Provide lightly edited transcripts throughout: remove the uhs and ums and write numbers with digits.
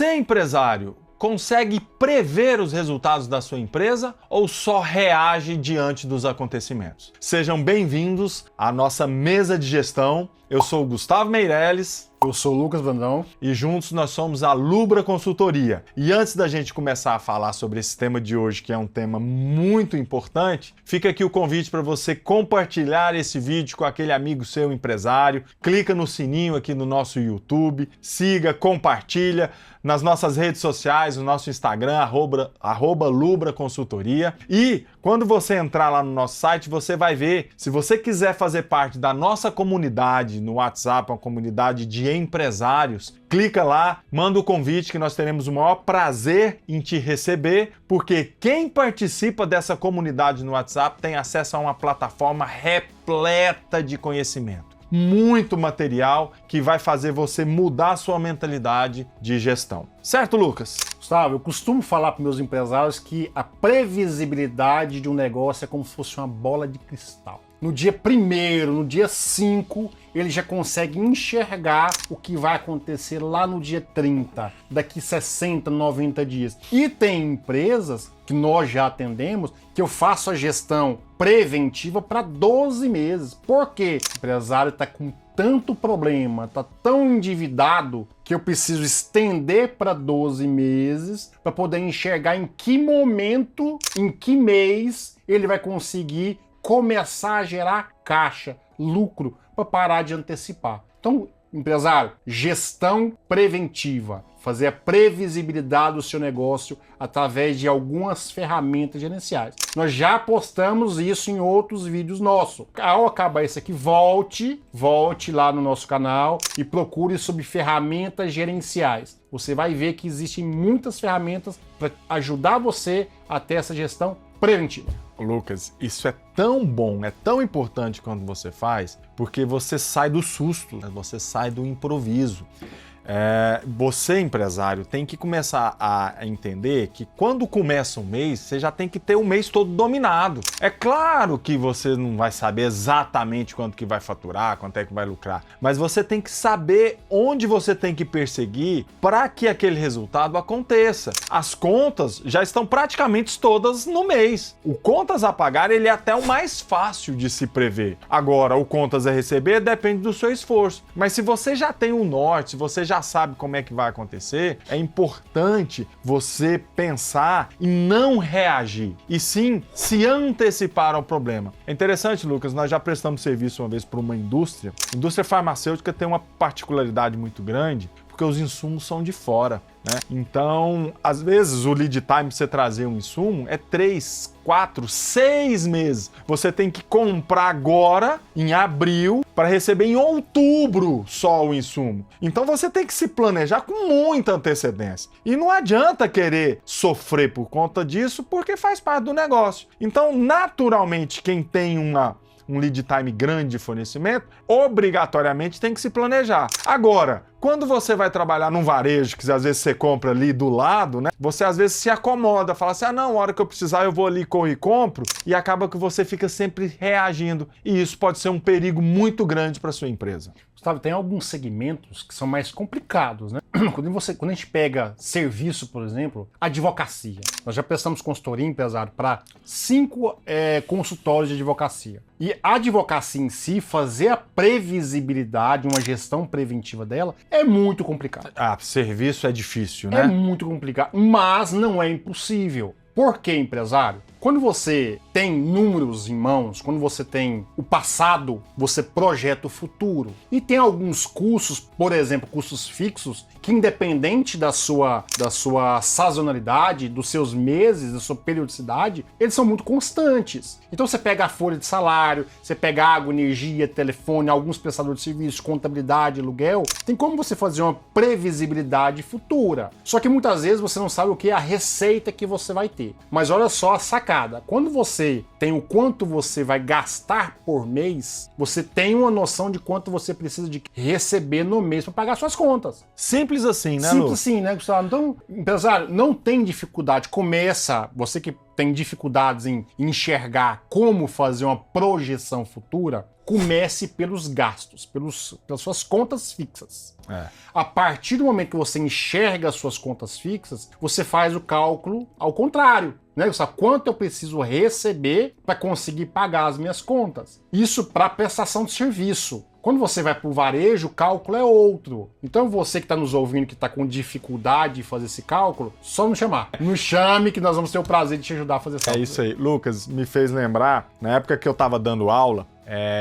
Você, empresário, consegue prever os resultados da sua empresa ou só reage diante dos acontecimentos? Sejam bem-vindos à nossa mesa de gestão. Eu sou o Gustavo Meirelles. Eu sou o Lucas Brandão. E juntos nós somos a Lubra Consultoria. E antes da gente começar a falar sobre esse tema de hoje, que é um tema muito importante, fica aqui o convite para você compartilhar esse vídeo com aquele amigo seu empresário. Clica no sininho aqui no nosso YouTube, siga, compartilha nas nossas redes sociais, no nosso Instagram, @, Lubra Consultoria. E quando você entrar lá no nosso site, você vai ver, se você quiser fazer parte da nossa comunidade no WhatsApp, uma comunidade de empresários, clica lá, manda o convite que nós teremos o maior prazer em te receber, porque quem participa dessa comunidade no WhatsApp tem acesso a uma plataforma repleta de conhecimento. Muito material que vai fazer você mudar a sua mentalidade de gestão. Certo, Lucas? Gustavo, eu costumo falar para meus empresários que a previsibilidade de um negócio é como se fosse uma bola de cristal. No dia 1º, no dia 5, ele já consegue enxergar o que vai acontecer lá no dia 30, daqui 60, 90 dias. E tem empresas que nós já atendemos que eu faço a gestão preventiva para 12 meses. Por quê? O empresário está com tanto problema, está tão endividado que eu preciso estender para 12 meses para poder enxergar em que momento, em que mês ele vai conseguir começar a gerar caixa, lucro, para parar de antecipar. Então, empresário, gestão preventiva, fazer a previsibilidade do seu negócio através de algumas ferramentas gerenciais. Nós já postamos isso em outros vídeos nossos. Ao acabar esse aqui, volte lá no nosso canal e procure sobre ferramentas gerenciais. Você vai ver que existem muitas ferramentas para ajudar você a ter essa gestão preventiva. Lucas, isso é tão bom, é tão importante quando você faz, porque você sai do susto, você sai do improviso. Você, empresário, tem que começar a entender que quando começa um mês, você já tem que ter o mês todo dominado. É claro que você não vai saber exatamente quanto que vai faturar, quanto é que vai lucrar, mas você tem que saber onde você tem que perseguir para que aquele resultado aconteça. As contas já estão praticamente todas no mês. O contas a pagar, ele é até o mais fácil de se prever. Agora, o contas a receber depende do seu esforço. Mas se você já tem o norte, se você já sabe como é que vai acontecer, é importante você pensar e não reagir, e sim se antecipar ao problema. É interessante, Lucas, nós já prestamos serviço uma vez para uma indústria. A indústria farmacêutica tem uma particularidade muito grande, porque os insumos são de fora, né? Então, às vezes, o lead time para você trazer um insumo é 3, 4, 6 meses. Você tem que comprar agora, em abril, para receber em outubro só o insumo. Então, você tem que se planejar com muita antecedência. E não adianta querer sofrer por conta disso, porque faz parte do negócio. Então, naturalmente, quem tem um lead time grande de fornecimento, obrigatoriamente tem que se planejar. Agora, quando você vai trabalhar num varejo, que às vezes você compra ali do lado, né? Você às vezes se acomoda, fala assim, não, a hora que eu precisar eu vou ali e compro, e acaba que você fica sempre reagindo. E isso pode ser um perigo muito grande para sua empresa. Gustavo, tem alguns segmentos que são mais complicados, né? Quando a gente pega serviço, por exemplo, advocacia. Nós já prestamos consultoria, empresário, para 5 consultórios de advocacia. E a advocacia em si, fazer a previsibilidade, uma gestão preventiva dela, é muito complicado. Serviço é difícil, né? É muito complicado, mas não é impossível. Por que, empresário? Quando você tem números em mãos, quando você tem o passado, você projeta o futuro. E tem alguns custos, por exemplo, custos fixos, que independente da sua sazonalidade, dos seus meses, da sua periodicidade, eles são muito constantes. Então você pega a folha de salário, você pega água, energia, telefone, alguns prestadores de serviços, contabilidade, aluguel, tem como você fazer uma previsibilidade futura. Só que muitas vezes você não sabe o que é a receita que você vai ter. Mas olha só a sacada. Quando você tem o quanto você vai gastar por mês, você tem uma noção de quanto você precisa de receber no mês para pagar suas contas. Simples assim, né, Simples Lu? assim, né, Gustavo? Então, empresário, não tem dificuldade. Começa, você que tem dificuldades em enxergar como fazer uma projeção futura, comece pelos gastos, pelas suas contas fixas. A partir do momento que você enxerga as suas contas fixas, você faz o cálculo ao contrário. Né? Quanto eu preciso receber para conseguir pagar as minhas contas. Isso para prestação de serviço. Quando você vai para o varejo, o cálculo é outro. Então você que está nos ouvindo, que está com dificuldade de fazer esse cálculo, só nos chamar. Nos chame que nós vamos ter o prazer de te ajudar a fazer esse cálculo. É isso aí. Lucas, me fez lembrar, na época que eu estava dando aula,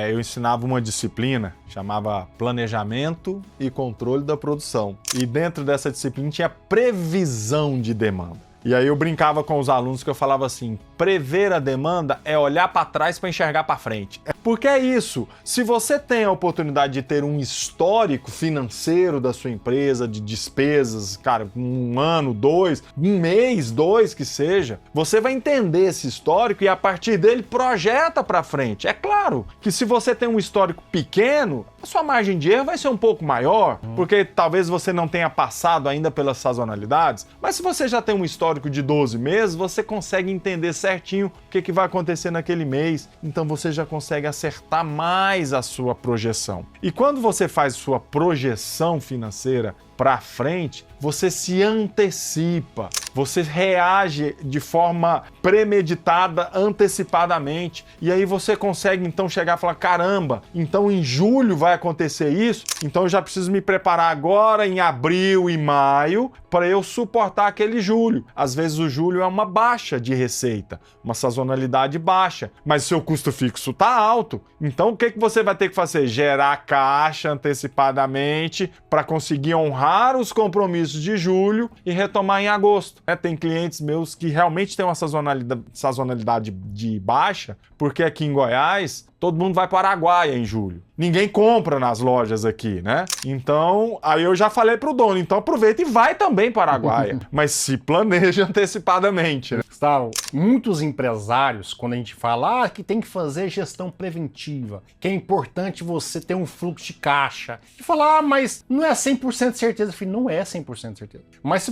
eu ensinava uma disciplina, chamava Planejamento e Controle da Produção. E dentro dessa disciplina tinha previsão de demanda. E aí eu brincava com os alunos que eu falava assim, prever a demanda é olhar para trás para enxergar para frente. Porque é isso, se você tem a oportunidade de ter um histórico financeiro da sua empresa, de despesas, cara, um ano, 2, um mês, 2 que seja, você vai entender esse histórico e a partir dele projeta para frente. É claro que se você tem um histórico pequeno, a sua margem de erro vai ser um pouco maior, porque talvez você não tenha passado ainda pelas sazonalidades, mas se você já tem um histórico de 12 meses, você consegue entender certinho o que vai acontecer naquele mês, então você já consegue acertar mais a sua projeção. E quando você faz sua projeção financeira para frente, você se antecipa, você reage de forma premeditada, antecipadamente, e aí você consegue então chegar e falar, caramba, então em julho vai acontecer isso, então eu já preciso me preparar agora em abril e maio para eu suportar aquele julho. Às vezes o julho é uma baixa de receita, uma sazonalidade baixa, mas seu custo fixo está alto, então o que você vai ter que fazer? Gerar caixa antecipadamente para conseguir honrar os compromissos de julho e retomar em agosto. Tem clientes meus que realmente têm uma sazonalidade de baixa, porque aqui em Goiás todo mundo vai para Araguaia em julho. Ninguém compra nas lojas aqui, né? Então, aí eu já falei pro dono, então aproveita e vai também para Araguaia, mas se planeja antecipadamente, né? Gustavo, muitos empresários, quando a gente fala que tem que fazer gestão preventiva, que é importante você ter um fluxo de caixa, e falar, mas não é 100% de certeza. Eu falei, não é 100% de certeza. Mas se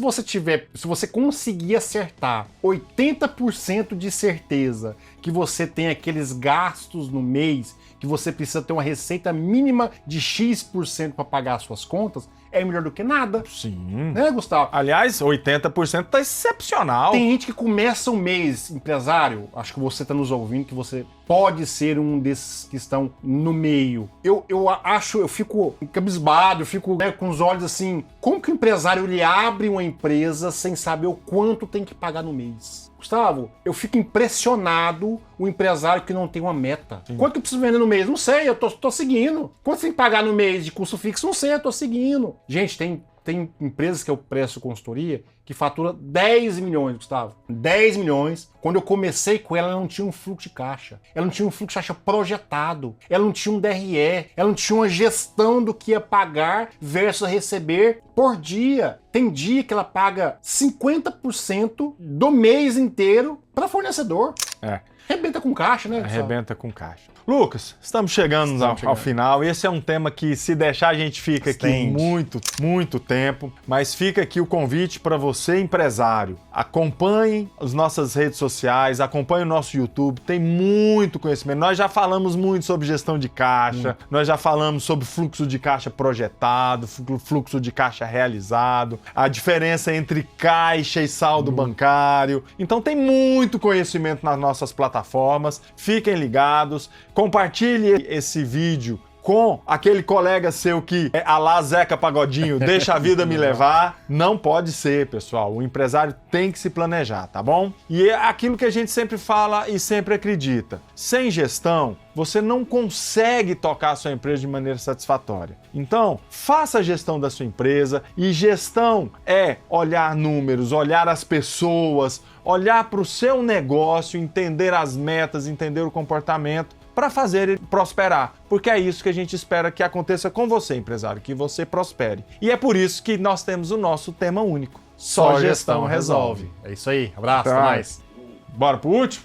você conseguir acertar 80% de certeza que você tem aqueles gastos no mês, que você precisa ter uma receita mínima de X% para pagar as suas contas, é melhor do que nada. Sim. Né, Gustavo? Aliás, 80% tá excepcional. Tem gente que começa um mês, empresário, acho que você está nos ouvindo, que você pode ser um desses que estão no meio. Eu fico cabisbado, eu fico com os olhos assim, como que o empresário ele abre uma empresa sem saber o quanto tem que pagar no mês? Gustavo, eu fico impressionado o empresário que não tem uma meta. Sim. Quanto que eu preciso vender no mês? Não sei, eu tô seguindo. Quanto tem que pagar no mês de custo fixo? Não sei, eu tô seguindo. Gente, tem empresas que eu presto consultoria que fatura 10 milhões, Gustavo. 10 milhões. Quando eu comecei com ela não tinha um fluxo de caixa. Ela não tinha um fluxo de caixa projetado. Ela não tinha um DRE. Ela não tinha uma gestão do que ia pagar versus receber por dia. Tem dia que ela paga 50% do mês inteiro para fornecedor. Arrebenta com caixa, né? Arrebenta com caixa. Lucas, estamos chegando ao final. Esse é um tema que, se deixar, a gente fica aqui muito tempo. Mas fica aqui o convite para você, empresário. Acompanhe as nossas redes sociais, acompanhe o nosso YouTube. Tem muito conhecimento. Nós já falamos muito sobre gestão de caixa, nós já falamos sobre fluxo de caixa projetado, fluxo de caixa realizado, a diferença entre caixa e saldo bancário. Então tem muito conhecimento nas nossas plataformas. Fiquem ligados. Compartilhe esse vídeo com aquele colega seu que é a lá Zeca Pagodinho, deixa a vida me levar. Não pode ser, pessoal. O empresário tem que se planejar, tá bom? E é aquilo que a gente sempre fala e sempre acredita. Sem gestão, você não consegue tocar a sua empresa de maneira satisfatória. Então, faça a gestão da sua empresa, e gestão é olhar números, olhar as pessoas, olhar para o seu negócio, entender as metas, entender o comportamento, para fazer ele prosperar, porque é isso que a gente espera que aconteça com você, empresário, que você prospere. E é por isso que nós temos o nosso tema único. Só gestão resolve. É isso aí. Abraço, até mais. Bora pro último?